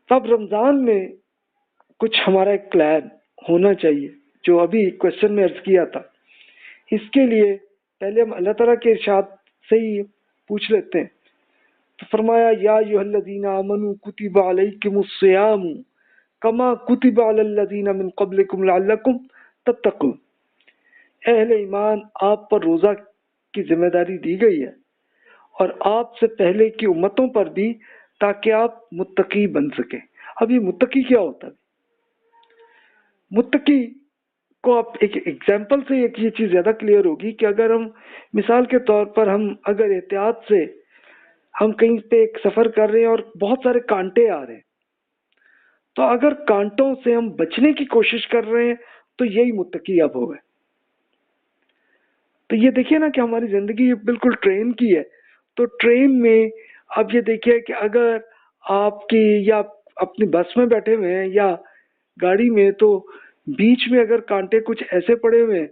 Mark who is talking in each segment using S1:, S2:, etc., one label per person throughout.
S1: تب رمضان میں کچھ ہمارا ایک پلان ہونا چاہیے، جو ابھی کوشچن میں عرض کیا تھا۔ اس کے لیے پہلے ہم اللہ تعالیٰ کے ارشاد سے ہی پوچھ لیتے ہیں۔ تو فرمایا یا ایھا الذین آمنوا کتب علیکم الصیام کما کتب علی الذین من قبلکم لعلکم تتقون، اہل ایمان آپ پر روزہ کی ذمہ داری دی گئی ہے اور آپ سے پہلے کی امتوں پر بھی، تاکہ آپ متقی بن سکیں۔ اب یہ متقی کیا ہوتا ہے؟ متقی کو آپ ایک ایگزامپل سے یہ چیز زیادہ کلیئر ہوگی کہ اگر ہم مثال کے طور پر ہم اگر احتیاط سے ہم کہیں پہ ایک سفر کر رہے ہیں اور بہت سارے کانٹے آ رہے ہیں، تو اگر کانٹوں سے ہم بچنے کی کوشش کر رہے ہیں تو یہی متقی اب ہو گئے۔ تو یہ دیکھیے نا کہ ہماری زندگی بالکل ٹرین کی ہے۔ تو ٹرین میں اب یہ دیکھیے کہ اگر آپ کی یا اپنی بس میں بیٹھے ہوئے ہیں یا گاڑی میں، تو بیچ میں اگر کانٹے کچھ ایسے پڑے ہوئے ہیں،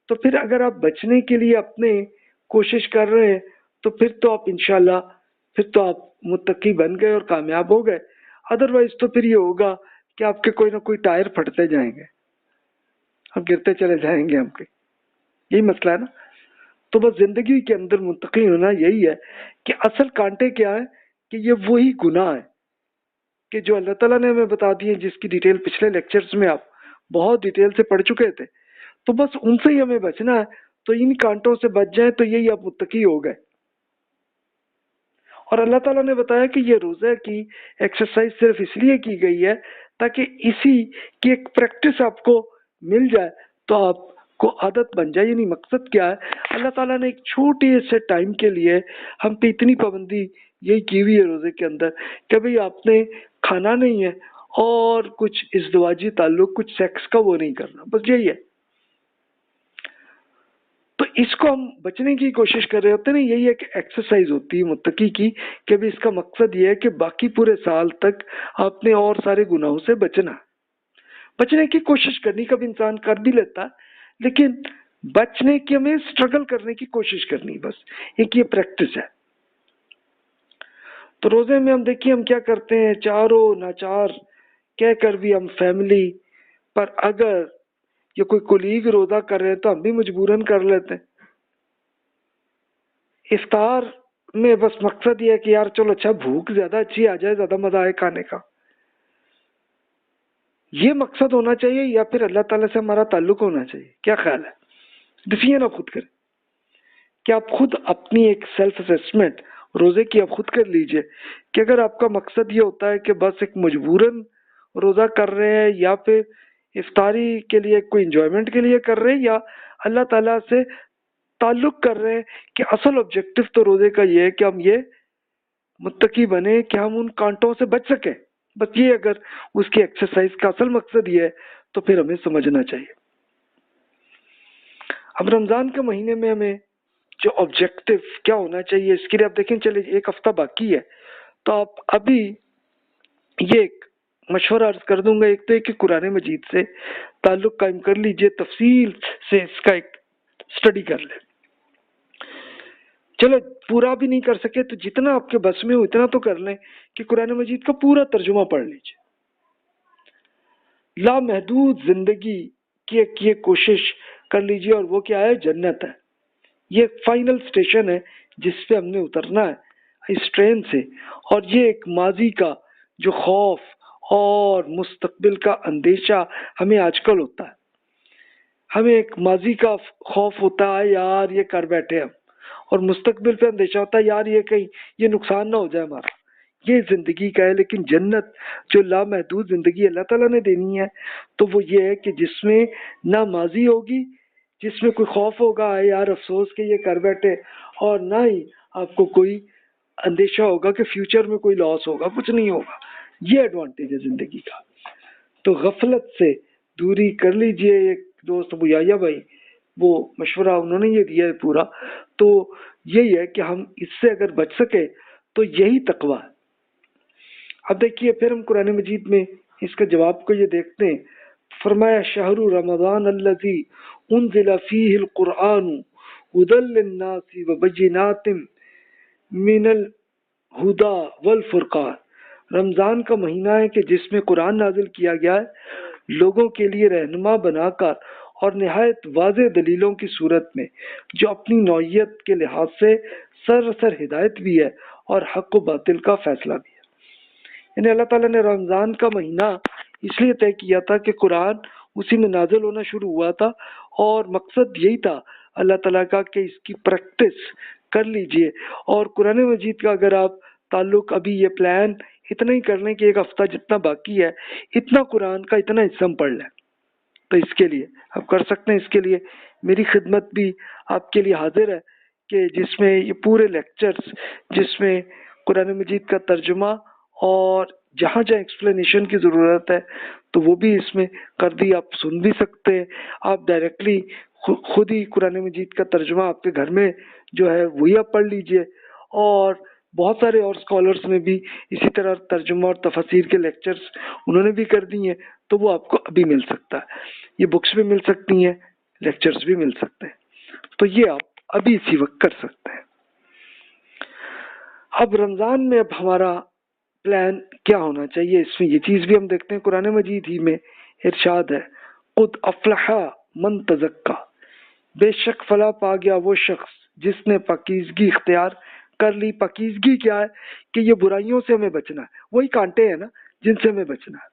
S1: تو پھر اگر آپ بچنے کے لیے اپنے کوشش کر رہے ہیں تو پھر تو آپ انشاءاللہ پھر تو آپ متقی بن گئے اور کامیاب ہو گئے۔ ادروائز تو پھر یہ ہوگا کہ آپ کے کوئی نہ کوئی ٹائر پھٹتے جائیں گے، آپ گرتے چلے جائیں گے ہم کے۔ یہی مسئلہ ہے نا۔ تو بس زندگی کے اندر متقی ہونا یہی ہے کہ اصل کانٹے کیا ہے کہ یہ وہی گناہ ہے کہ جو اللہ تعالیٰ نے ہمیں بتا دیے، جس کی ڈیٹیل پچھلے لیکچرز میں آپ بہت ڈیٹیل سے پڑھ چکے تھے۔ تو بس ان سے ہی ہمیں بچنا ہے۔ تو ان کانٹوں سے بچ جائیں تو یہی آپ متقی ہو گئے۔ اور اللہ تعالیٰ نے بتایا کہ یہ روزہ کی ایکسرسائز صرف اس لیے کی گئی ہے تاکہ اسی کی ایک پریکٹس آپ کو مل جائے تو آپ کو عادت بن جائے۔ یعنی مقصد کیا ہے؟ اللہ تعالیٰ نے ایک چھوٹے سے ٹائم کے لیے ہم پہ اتنی پابندی یہی کی ہوئی ہے روزے کے اندر کہ بھئی آپ نے کھانا نہیں ہے اور کچھ ازدواجی تعلق، کچھ سیکس کا وہ نہیں کرنا، بس یہی ہے۔ تو اس کو ہم بچنے کی کوشش کر رہے ہوتے ہیں نا، یہی ایک ایکسرسائز ہوتی ہے متقی کی کہ بھی اس کا مقصد یہ ہے کہ باقی پورے سال تک آپ نے اور سارے گناہوں سے بچنا، بچنے کی کوشش کرنی۔ کبھی انسان کر بھی لیتا، لیکن بچنے کی ہمیں سٹرگل کرنے کی کوشش کرنی، بس ایک یہ پریکٹس ہے۔ تو روزے میں ہم دیکھیے ہم کیا کرتے ہیں، چاروں ناچار کہہ کر بھی ہم فیملی پر اگر یہ کوئی کولیگ روزہ کر رہے ہیں تو ہم بھی مجبوراً کر لیتے ہیں۔ افطار میں بس مقصد یہ ہے کہ یار چلو اچھا بھوک زیادہ اچھی آ جائے، زیادہ مزہ آئے کھانے کا، یہ مقصد ہونا چاہیے، یا پھر اللہ تعالیٰ سے ہمارا تعلق ہونا چاہیے؟ کیا خیال ہے؟ ڈیسیژن آپ خود کریں کہ آپ خود اپنی ایک سیلف اسیسمنٹ روزے کی آپ خود کر لیجئے کہ اگر آپ کا مقصد یہ ہوتا ہے کہ بس ایک مجبوراً روزہ کر رہے ہیں، یا پھر افطاری کے لیے کوئی انجوائمنٹ کے لیے کر رہے ہیں، یا اللہ تعالیٰ سے تعلق کر رہے ہیں، کہ اصل آبجیکٹو تو روزے کا یہ ہے کہ ہم یہ متقی بنے کہ ہم ان کانٹوں سے بچ سکیں۔ بس یہ اگر اس کی ایکسرسائز کا اصل مقصد یہ ہے تو پھر ہمیں سمجھنا چاہیے۔ اب رمضان کے مہینے میں ہمیں جو آبجیکٹو کیا ہونا چاہیے، اس کے لیے آپ دیکھیں، چلے ایک ہفتہ باقی ہے تو آپ ابھی یہ ایک مشورہ عرض کر دوں گا۔ ایک تو ہے کہ قرآن مجید سے تعلق قائم کر لیجئے، تفصیل سے اس کا ایک اسٹڈی کر لیں۔ چلو پورا بھی نہیں کر سکے تو جتنا آپ کے بس میں ہو اتنا تو کر لیں کہ قرآن مجید کا پورا ترجمہ پڑھ لیجئے۔ لامحدود زندگی کی ایک یہ کوشش کر لیجئے، اور وہ کیا ہے؟ جنت ہے۔ یہ فائنل سٹیشن ہے جس پہ ہم نے اترنا ہے اس ٹرین سے۔ اور یہ ایک ماضی کا جو خوف اور مستقبل کا اندیشہ ہمیں آج کل ہوتا ہے، ہمیں ایک ماضی کا خوف ہوتا ہے یار یہ کر بیٹھے ہم، اور مستقبل پہ اندیشہ ہوتا ہے یار یہ کہیں یہ نقصان نہ ہو جائے ہمارا۔ یہ زندگی کا ہے، لیکن جنت جو لامحدود زندگی اللہ تعالیٰ نے دینی ہے تو وہ یہ ہے کہ جس میں نہ ماضی ہوگی، جس میں کوئی خوف ہوگا یار افسوس کہ یہ کر بیٹھے، اور نہ ہی آپ کو کوئی اندیشہ ہوگا کہ فیوچر میں کوئی لاس ہوگا، کچھ نہیں ہوگا۔ یہ ایڈوانٹیج ہے زندگی کا۔ تو غفلت سے دوری کر لیجئے۔ ایک دوست ابو یحییٰ بھائی وہ مشورہ انہوں نے یہ دیا ہے پورا، تو یہی ہے کہ ہم اس سے اگر بچ سکے تو یہی تقویٰ ہے۔ اب دیکھیے پھر ہم قرآن مجید میں اس کے جواب کو یہ دیکھتے ہیں۔ فرمایا شہر رمضان الذی انزل فیہ القرآن ھدی للناس وبینات من الہدی والفرقان رمضان کا مہینہ ہے کہ جس میں قرآن نازل کیا گیا ہے لوگوں کے لیے رہنما بنا کر اور نہایت واضح دلیلوں کی صورت میں، جو اپنی نوعیت کے لحاظ سے سراسر ہدایت بھی ہے اور حق و باطل کا فیصلہ بھی ہے۔ یعنی اللہ تعالیٰ نے رمضان کا مہینہ اس لیے طے کیا تھا کہ قرآن اسی میں نازل ہونا شروع ہوا تھا، اور مقصد یہی تھا اللہ تعالیٰ کا کہ اس کی پریکٹس کر لیجئے۔ اور قرآن مجید کا اگر آپ تعلق ابھی یہ پلان اتنا ہی کر لیں کہ ایک ہفتہ جتنا باقی ہے اتنا قرآن کا اتنا حصہ پڑھ لیں، تو اس کے لیے آپ کر سکتے ہیں۔ اس کے لیے میری خدمت بھی آپ کے لیے حاضر ہے کہ جس میں یہ پورے لیکچرز، جس میں قرآن مجید کا ترجمہ اور جہاں جہاں ایکسپلینیشن کی ضرورت ہے تو وہ بھی اس میں کر دی، آپ سن بھی سکتے ہیں، آپ ڈائریکٹلی خود ہی قرآن مجید کا ترجمہ آپ کے گھر میں جو ہے وہی آپ پڑھ لیجئے۔ اور بہت سارے اور اسکالرس نے بھی اسی طرح ترجمہ اور تفسیر کے لیکچرز انہوں نے بھی کر دی ہیں، تو وہ آپ کو ابھی مل سکتا ہے، یہ بکس بھی مل سکتی ہیں، لیکچرز بھی مل سکتے ہیں، تو یہ آپ ابھی اسی وقت کر سکتے ہیں۔ اب رمضان میں اب ہمارا پلان کیا ہونا چاہیے، اس میں یہ چیز بھی ہم دیکھتے ہیں، قرآن مجید ہی میں ارشاد ہے قد افلح من تزکا، بے شک فلاح پا گیا وہ شخص جس نے پاکیزگی اختیار کر لی۔ پاکیزگی کیا ہے کہ یہ برائیوں سے ہمیں بچنا ہے، وہی کانٹے ہیں نا جن سے ہمیں بچنا ہے۔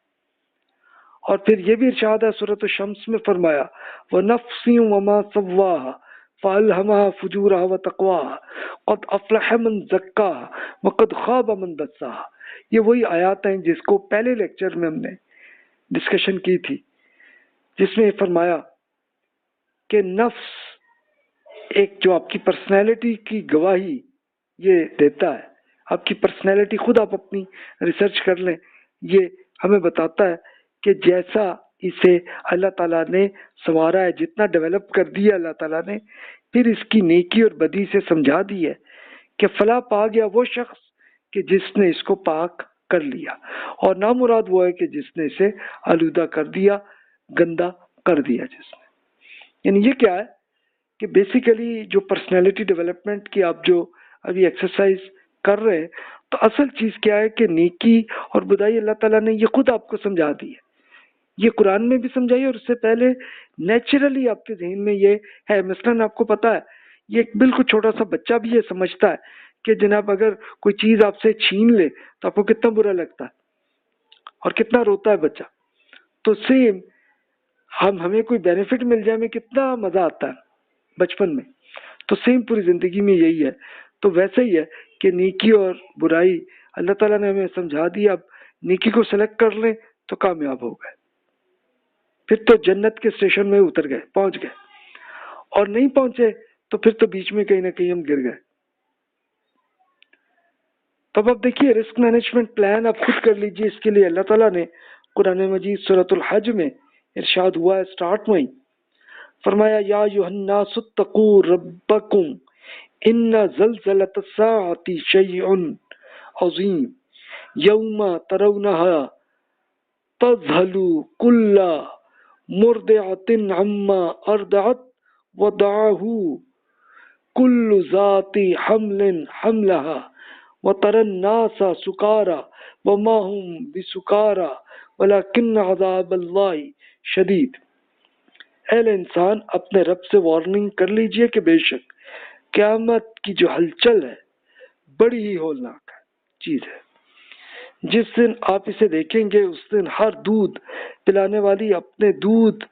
S1: اور پھر یہ بھی ارشاد ہے سورۃ الشمس میں فرمایا وَنَفْسٍ وَمَا سَوَّاهَا فَأَلْهَمَهَا فُجُورَهَا وَتَقْوَاهَا قَدْ أَفْلَحَ مَنْ زَكَّاهَا وَقَدْ خَابَ مَنْ دَسَّاهَا۔ یہ وہی آیات ہیں جس کو پہلے لیکچر میں ہم نے ڈسکشن کی تھی، جس میں فرمایا کہ نفس ایک جو آپ کی پرسنالٹی کی گواہی یہ دیتا ہے، آپ کی پرسنالٹی خود آپ اپنی ریسرچ کر لیں، یہ ہمیں بتاتا ہے کہ جیسا اسے اللہ تعالیٰ نے سنوارا ہے، جتنا ڈیولپ کر دیا اللہ تعالیٰ نے، پھر اس کی نیکی اور بدی سے سمجھا دی ہے کہ فلاح پا گیا وہ شخص کہ جس نے اس کو پاک کر لیا، اور نامراد وہ ہے کہ جس نے اسے آلودہ کر دیا، گندا کر دیا جس نے۔ یعنی یہ کیا ہے کہ بیسیکلی جو پرسنالٹی ڈیولپمنٹ کی آپ جو ابھی ایکسرسائز کر رہے ہیں، تو اصل چیز کیا ہے کہ نیکی اور برائی اللہ تعالیٰ نے یہ خود آپ کو سمجھا دی ہے، یہ قرآن میں بھی سمجھائی، اور اس سے پہلے نیچرلی آپ کے ذہن میں یہ ہے۔ مثلاً آپ کو پتا ہے یہ ایک بالکل چھوٹا سا بچہ بھی یہ سمجھتا ہے کہ جناب اگر کوئی چیز آپ سے چھین لے تو آپ کو کتنا برا لگتا ہے اور کتنا روتا ہے بچہ، تو سیم ہمیں کوئی بینیفٹ مل جائے ہمیں کتنا مزہ آتا ہے بچپن میں، تو سیم پوری زندگی میں یہی ہے۔ تو ویسے ہی ہے کہ نیکی اور برائی اللہ تعالیٰ نے ہمیں سمجھا دیا، اب نیکی کو سلیکٹ کر لیں تو کامیاب ہو گئے، پھر تو جنت کے اسٹیشن میں اتر گئے، پہنچ گئے، اور نہیں پہنچے تو پھر تو بیچ میں کہیں نہ کہیں ہم گر گئے۔ تب اب دیکھیے رسک مینجمنٹ پلان آپ خود کر لیجئے، اس کے لیے اللہ تعالیٰ نے قرآن مجید سورۃ الحج میں ارشاد ہوا ہے سٹارٹ میں ہی، فرمایا یا ایھا الناس اتقوا ربکم ان زلزلۃ الساعۃ شیء عظیم یوم ترونها تذہل کل مرضعۃ عما ارضعت وتضع کل ذات حمل حملها وترى الناس سکارى وما هم بسکارى ولكن عذاب اللہ شدید۔ اہل انسان اپنے رب سے وارننگ کر لیجئے کہ بے شک قیامت کی جو ہلچل ہے بڑی ہی ہولناک چیز ہے۔ جس دن آپ اسے دیکھیں گے اس دن ہر دودھ پلانے والی اپنے دودھ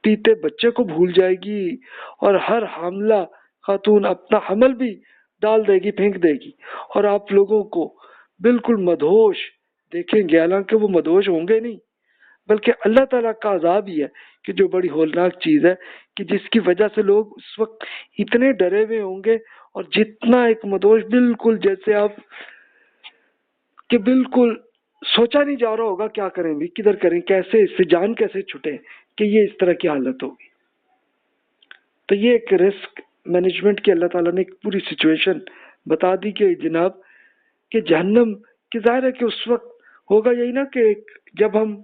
S1: پیتے بچے کو بھول جائے گی، اور ہر حاملہ خاتون اپنا حمل بھی ڈال دے گی، پھینک دے گی، اور آپ لوگوں کو بالکل مدہوش دیکھیں گے، حالانکہ وہ مدہوش ہوں گے نہیں بلکہ اللہ تعالیٰ کا عذاب ہی ہے کہ جو بڑی ہولناک چیز ہے، کہ جس کی وجہ سے لوگ اس وقت اتنے ڈرے ہوئے ہوں گے، اور جتنا ایک مدہوش بالکل جیسے آپ کہ بالکل سوچا نہیں جا رہا ہوگا کیا کریں بھی، کدھر کریں، کیسے اس سے جان کیسے چھٹے، کہ یہ اس طرح کی حالت ہوگی۔ تو یہ ایک رسک مینجمنٹ کی اللہ تعالیٰ نے ایک پوری سچویشن بتا دی کہ جناب کہ جہنم کی ظاہر ہے کہ اس وقت ہوگا یہی نا کہ جب ہم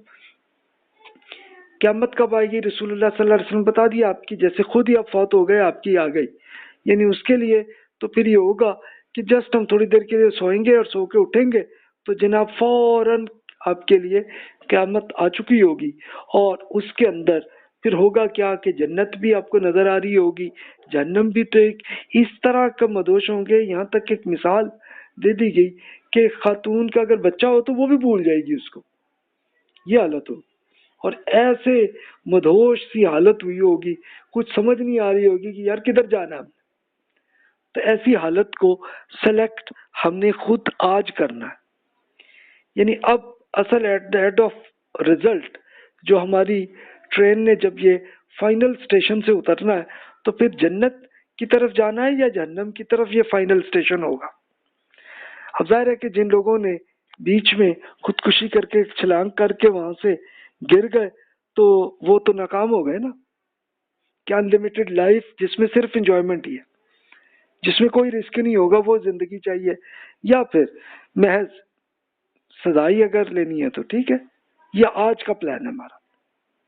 S1: قیامت کب آئے گی، رسول اللہ صلی اللہ علیہ وسلم بتا دیا آپ کی، جیسے خود ہی آپ فوت ہو گئے آپ کی آ گئی، یعنی اس کے لیے تو پھر یہ ہوگا کہ جسٹ ہم تھوڑی دیر کے لیے سوئیں گے اور سو کے اٹھیں گے تو جناب فوراً آپ کے لیے قیامت آ چکی ہوگی، اور اس کے اندر پھر ہوگا کیا کہ جنت بھی آپ کو نظر آ رہی ہوگی، جہنم بھی۔ تو ایک اس طرح کا مدوش ہوں گے، یہاں تک ایک مثال دے دی گئی کہ خاتون کا اگر بچہ ہو تو وہ بھی بھول جائے گی اس کو، یہ حالت ہو، اور ایسے مدہوش سی حالت ہوئی ہوگی، کچھ سمجھ نہیں آ رہی ہوگی کہ یار کدھر جانا ہے۔ تو ایسی حالت کو سلیکٹ ہم نے خود آج کرنا ہے، یعنی اب اصل at the head of result جو ہماری ٹرین نے جب یہ فائنل اسٹیشن سے اترنا ہے تو پھر جنت کی طرف جانا ہے یا جہنم کی طرف، یہ فائنل اسٹیشن ہوگا۔ اب ظاہر ہے کہ جن لوگوں نے بیچ میں خودکشی کر کے چھلانگ کر کے وہاں سے گر گئے تو وہ تو ناکام ہو گئے نا۔ کیا انلمیٹڈ لائف جس میں صرف انجوائمنٹ ہی ہے، جس میں کوئی رسک نہیں ہوگا، وہ زندگی چاہیے، یا پھر محض سزائی اگر لینی ہے تو ٹھیک ہے، یہ آج کا پلان ہے ہمارا۔